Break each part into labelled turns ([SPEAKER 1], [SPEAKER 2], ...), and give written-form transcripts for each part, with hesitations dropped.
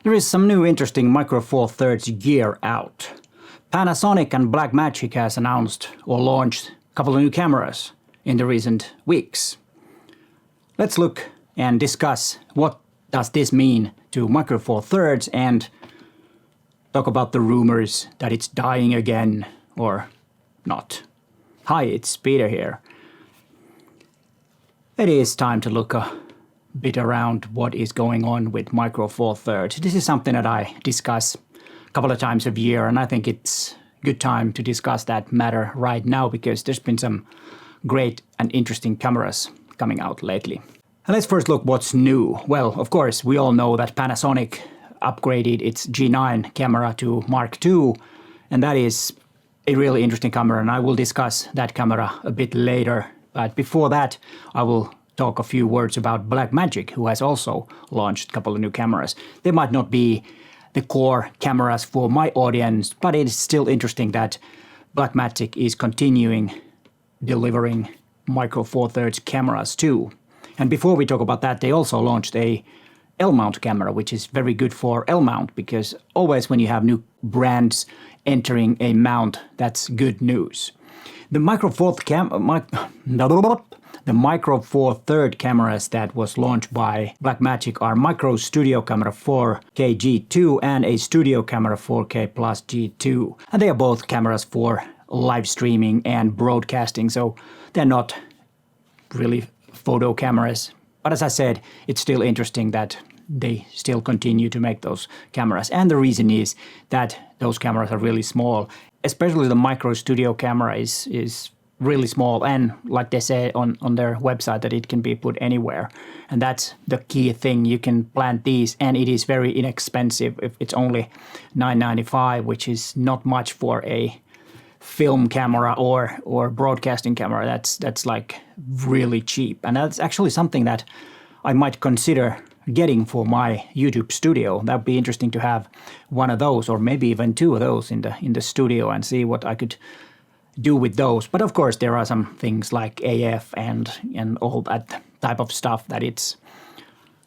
[SPEAKER 1] There is some new interesting Micro Four Thirds gear out. Panasonic and Blackmagic has announced or launched a couple of new cameras in the recent weeks. Let's look and discuss what does this mean to Micro Four Thirds and talk about the rumors that it's dying again or not. Hi, it's Peter here. It is time to look a bit around what is going on with Micro Four Thirds. This is something that I discuss a couple of times a year, and I think it's a good time to discuss that matter right now because there's been some great and interesting cameras coming out lately. And let's first look what's new. Well, of course, we all know that Panasonic upgraded its G9 camera to Mark II, and that is a really interesting camera, and I will discuss that camera a bit later. But before that, I will talk a few words about Blackmagic, who has also launched a couple of new cameras. They might not be the core cameras for my audience, but it is still interesting that Blackmagic is continuing delivering Micro Four Thirds cameras too. And before we talk about that, they also launched a L-mount camera, which is very good for L-mount because always when you have new brands entering a mount, that's good news. The Micro Four Third cameras that was launched by Blackmagic are Micro Studio Camera 4K G2 and a Studio Camera 4K Plus G2. And they are both cameras for live streaming and broadcasting, so they're not really photo cameras. But as I said, it's still interesting that they still continue to make those cameras. And the reason is that those cameras are really small. Especially the Micro Studio camera is really small, and like they say on their website that it can be put anywhere. And that's the key thing. You can plant these and it is very inexpensive. If it's only $9.95, which is not much for a film camera or broadcasting camera. That's like really cheap. And that's actually something that I might consider getting for my YouTube studio. That would be interesting to have one of those or maybe even two of those in the studio and see what I could do with those. But of course there are some things like AF and all that type of stuff that it's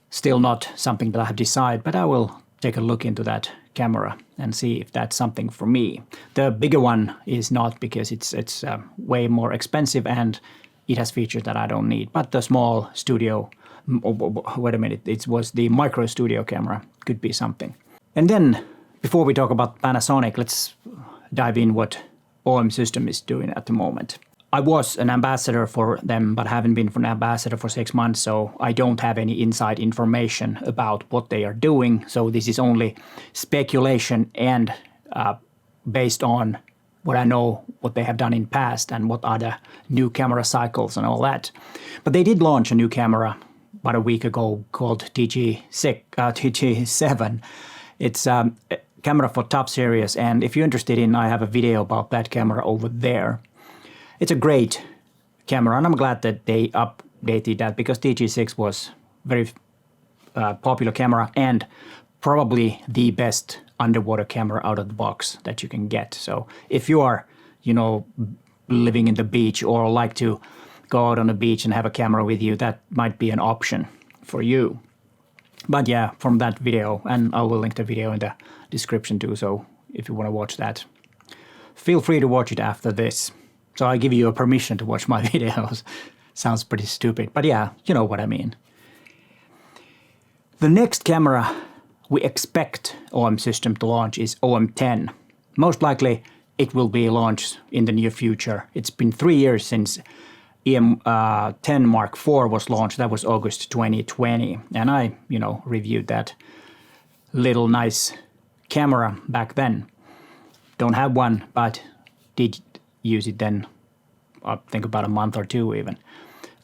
[SPEAKER 1] still not something that I have decided, but I will take a look into that camera and see if that's something for me. The bigger one is not because it's way more expensive and it has features that I don't need. But the small studio, wait a minute, it was the Micro Studio camera, could be something. And then before we talk about Panasonic, let's dive in what OM System is doing at the moment. I was an ambassador for them, but haven't been an ambassador for 6 months, so I don't have any inside information about what they are doing. So this is only speculation and based on what I know, what they have done in past and what are the new camera cycles and all that. But they did launch a new camera about a week ago called TG7. It's a camera for top series, and if you're interested in, I have a video about that camera over there. It's a great camera, and I'm glad that they updated that because TG6 was very popular camera and probably the best underwater camera out of the box that you can get. So if you are, living in the beach or like to go out on the beach and have a camera with you, that might be an option for you. But yeah, from that video, and I will link the video in the description too, so if you want to watch that, feel free to watch it after this. So I give you a permission to watch my videos. Sounds pretty stupid, but yeah, you know what I mean. The next camera we expect OM System to launch is OM10. Most likely it will be launched in the near future. It's been 3 years since EM10 Mark IV was launched. That was August 2020. And I, reviewed that little nice camera back then. Don't have one, but did use it then, I think about a month or two even.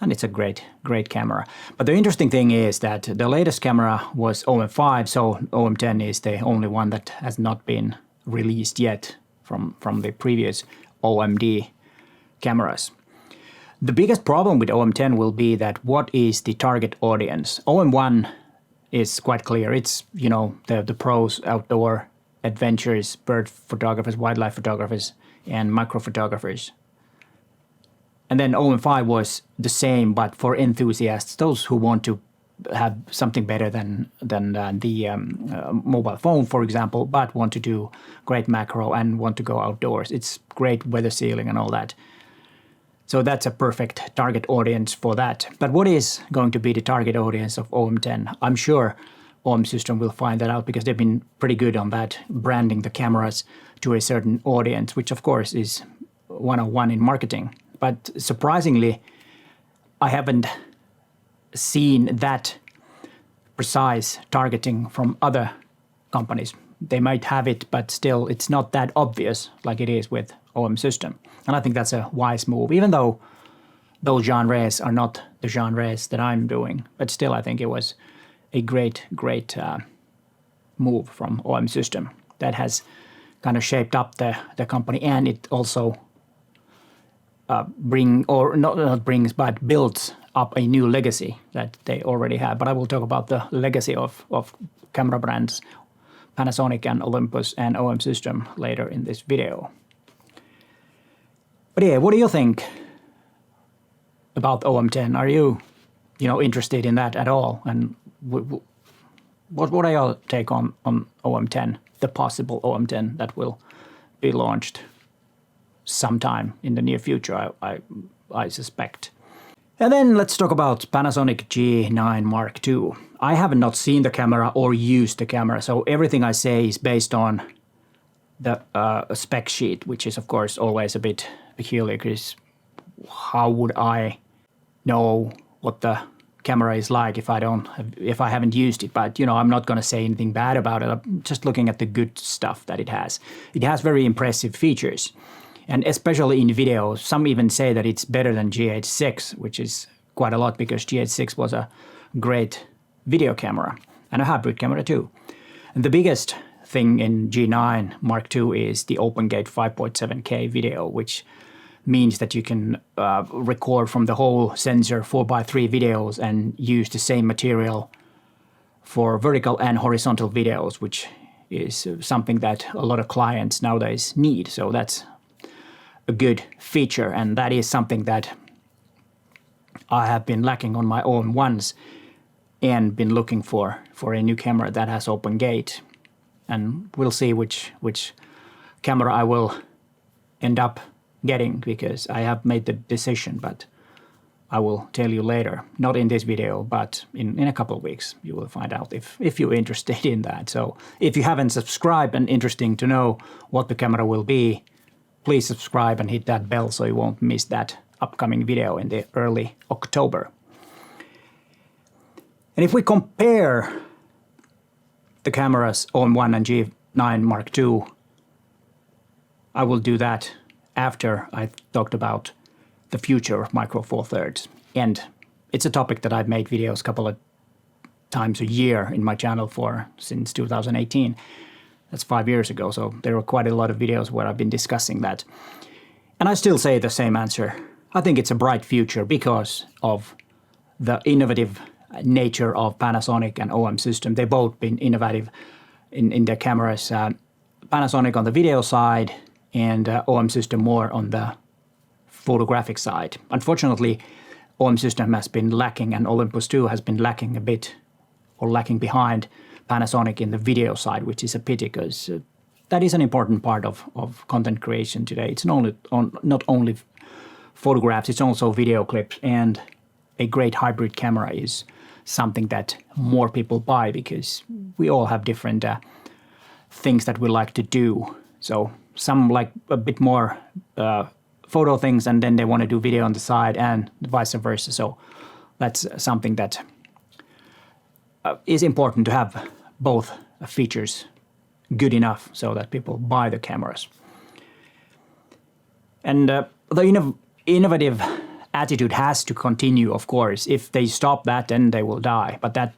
[SPEAKER 1] And it's a great camera. But the interesting thing is that the latest camera was OM5, so OM10 is the only one that has not been released yet from the previous OMD cameras. The biggest problem with OM10 will be that what is the target audience? OM1 is quite clear. It's, the pros, outdoor adventures, bird photographers, wildlife photographers, and micro photographers. And then OM5 was the same, but for enthusiasts, those who want to have something better than the mobile phone, for example, but want to do great macro and want to go outdoors. It's great weather sealing and all that. So that's a perfect target audience for that. But what is going to be the target audience of OM10? I'm sure OM System will find that out because they've been pretty good on that, branding the cameras to a certain audience, which of course is 101 in marketing. But surprisingly, I haven't seen that precise targeting from other companies. They might have it, but still it's not that obvious like it is with OM System. And I think that's a wise move, even though those genres are not the genres that I'm doing. But still, I think it was a great move from OM System that has kind of shaped up the company, and it also builds up a new legacy that they already have. But I will talk about the legacy of camera brands Panasonic and Olympus and OM System later in this video. But yeah, what do you think about OM10? Are you interested in that at all? And what are your take on OM10, the possible OM10 that will be launched sometime in the near future, I suspect. And then let's talk about Panasonic G9 Mark II. I have not seen the camera or used the camera, so everything I say is based on the spec sheet, which is of course always a bit peculiar because how would I know what the camera is like if I haven't used it? But I'm not going to say anything bad about it. I'm just looking at the good stuff that it has. It has very impressive features. And especially in video, some even say that it's better than GH6, which is quite a lot because GH6 was a great video camera and a hybrid camera too. And the biggest thing in G9 Mark II is the OpenGate 5.7K video, which means that you can record from the whole sensor 4x3 videos and use the same material for vertical and horizontal videos, which is something that a lot of clients nowadays need. So that's a good feature, and that is something that I have been lacking on my own ones and been looking for a new camera that has OpenGate. And we'll see which camera I will end up getting because I have made the decision, but I will tell you later. Not in this video, but in a couple of weeks you will find out if you're interested in that. So if you haven't subscribed and interesting to know what the camera will be, please subscribe and hit that bell so you won't miss that upcoming video in the early October. And if we compare the cameras OM1 and G9 Mark II, I will do that after I talked about the future of Micro Four Thirds. And it's a topic that I've made videos a couple of times a year in my channel since 2018. That's 5 years ago, so there are quite a lot of videos where I've been discussing that. And I still say the same answer. I think it's a bright future because of the innovative nature of Panasonic and OM System. They've both been innovative in their cameras. Panasonic on the video side and OM System more on the photographic side. Unfortunately, OM System has been lacking and Olympus 2 has been lacking a bit or lacking behind Panasonic in the video side, which is a pity because that is an important part of content creation today. It's not only photographs, it's also video clips, and a great hybrid camera is something that more people buy because we all have different things that we like to do. So some like a bit more photo things and then they want to do video on the side and vice versa. So that's something that is important to have both features good enough so that people buy the cameras. And the innovative attitude has to continue, of course. If they stop that, then they will die. But that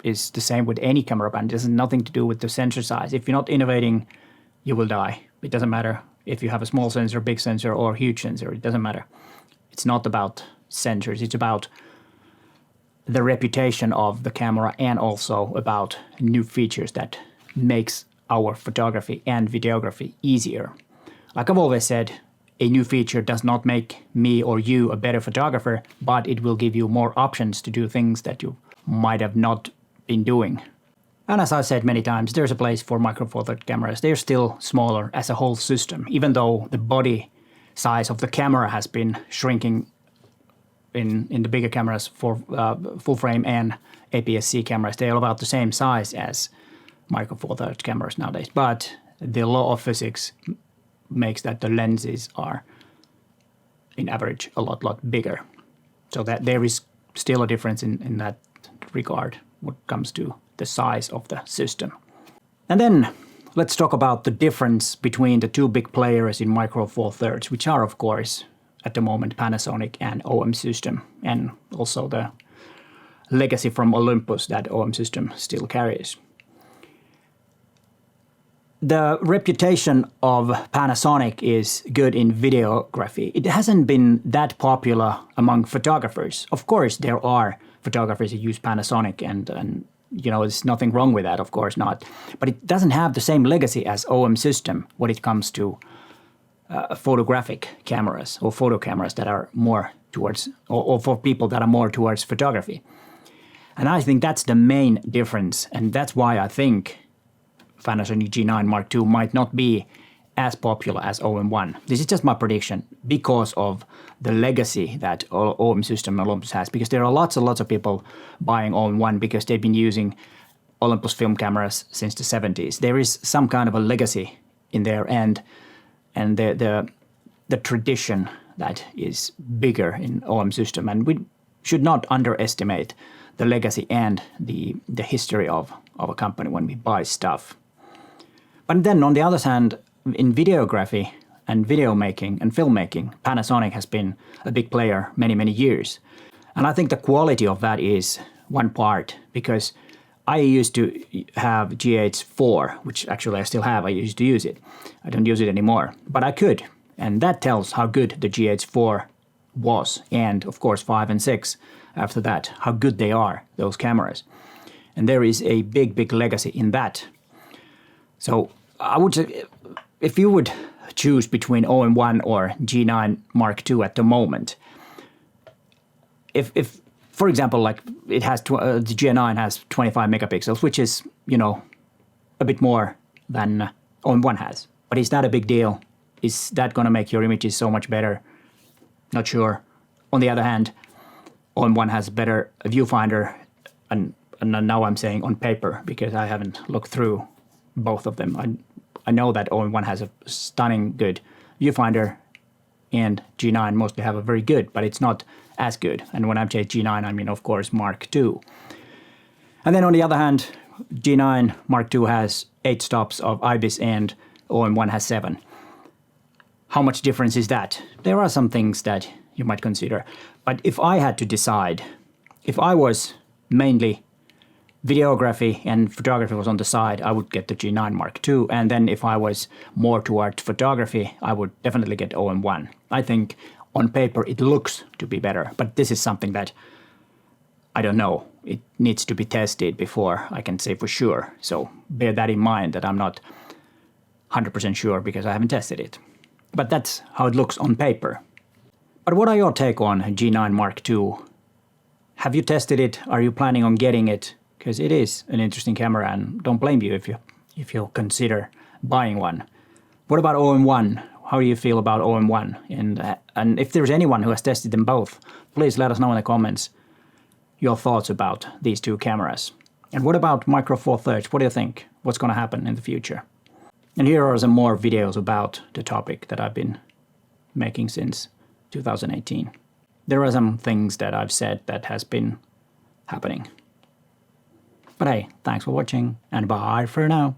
[SPEAKER 1] is the same with any camera brand. It has nothing to do with the sensor size. If you're not innovating, you will die. It doesn't matter if you have a small sensor, big sensor, or huge sensor. It doesn't matter. It's not about sensors. It's about the reputation of the camera and also about new features that makes our photography and videography easier. Like I've always said, a new feature does not make me or you a better photographer, but it will give you more options to do things that you might have not been doing. And as I said many times, there's a place for Micro Four Thirds cameras. They're still smaller as a whole system, even though the body size of the camera has been shrinking in the bigger cameras for full frame and APS-C cameras. They're about the same size as Micro Four Thirds cameras nowadays. But the law of physics makes that the lenses are, in average, a lot bigger. So that there is still a difference in that regard when it comes to the size of the system. And then let's talk about the difference between the two big players in Micro Four Thirds, which are, of course, at the moment Panasonic and OM System, and also the legacy from Olympus that OM System still carries. The reputation of Panasonic is good in videography. It hasn't been that popular among photographers. Of course, there are photographers who use Panasonic, and you know, there's nothing wrong with that, of course not. But it doesn't have the same legacy as OM System when it comes to photographic cameras or photo cameras that are more towards, or for people that are more towards photography. And I think that's the main difference, and that's why I think Panasonic G9 Mark II might not be as popular as OM1. This is just my prediction because of the legacy that OM System Olympus has, because there are lots and lots of people buying OM1 because they've been using Olympus film cameras since the 70s. There is some kind of a legacy in there, and the tradition that is bigger in OM System, and we should not underestimate the legacy and the history of a company when we buy stuff. But then on the other hand, in videography and video making and filmmaking, Panasonic has been a big player many years. And I think the quality of that is one part, because I used to have GH4, which actually I still have. I used to use it. I don't use it anymore, but I could. And that tells how good the GH4 was. And of course 5 and 6 after that, how good they are, those cameras. And there is a big legacy in that. So I would say, if you would choose between OM1 or G9 Mark II at the moment, if for example, like it has the G9 has 25 megapixels, which is, you know, a bit more than OM1 has. But is that a big deal? Is that going to make your images so much better? Not sure. On the other hand, OM1 has better viewfinder, and now I'm saying on paper because I haven't looked through both of them. I know that OM1 has a stunning good viewfinder, and G9 mostly have a very good, but it's not as good. And when I say G9, I mean, of course, Mark II. And then on the other hand, G9 Mark II has 8 stops of IBIS and OM1 has 7. How much difference is that? There are some things that you might consider. But if I had to decide, if I was mainly videography and photography was on the side, I would get the G9 Mark II. And then if I was more towards photography, I would definitely get OM1. I think on paper it looks to be better, but this is something that I don't know. It needs to be tested before I can say for sure. So bear that in mind, that I'm not 100% sure because I haven't tested it. But that's how it looks on paper. But what are your take on G9 Mark II? Have you tested it? Are you planning on getting it? Because it is an interesting camera, and don't blame you if you consider buying one. What about OM1? How do you feel about OM1? And if there's anyone who has tested them both, please let us know in the comments your thoughts about these two cameras. And what about Micro Four Thirds? What do you think? What's going to happen in the future? And here are some more videos about the topic that I've been making since 2018. There are some things that I've said that has been happening. But hey, thanks for watching, and bye for now.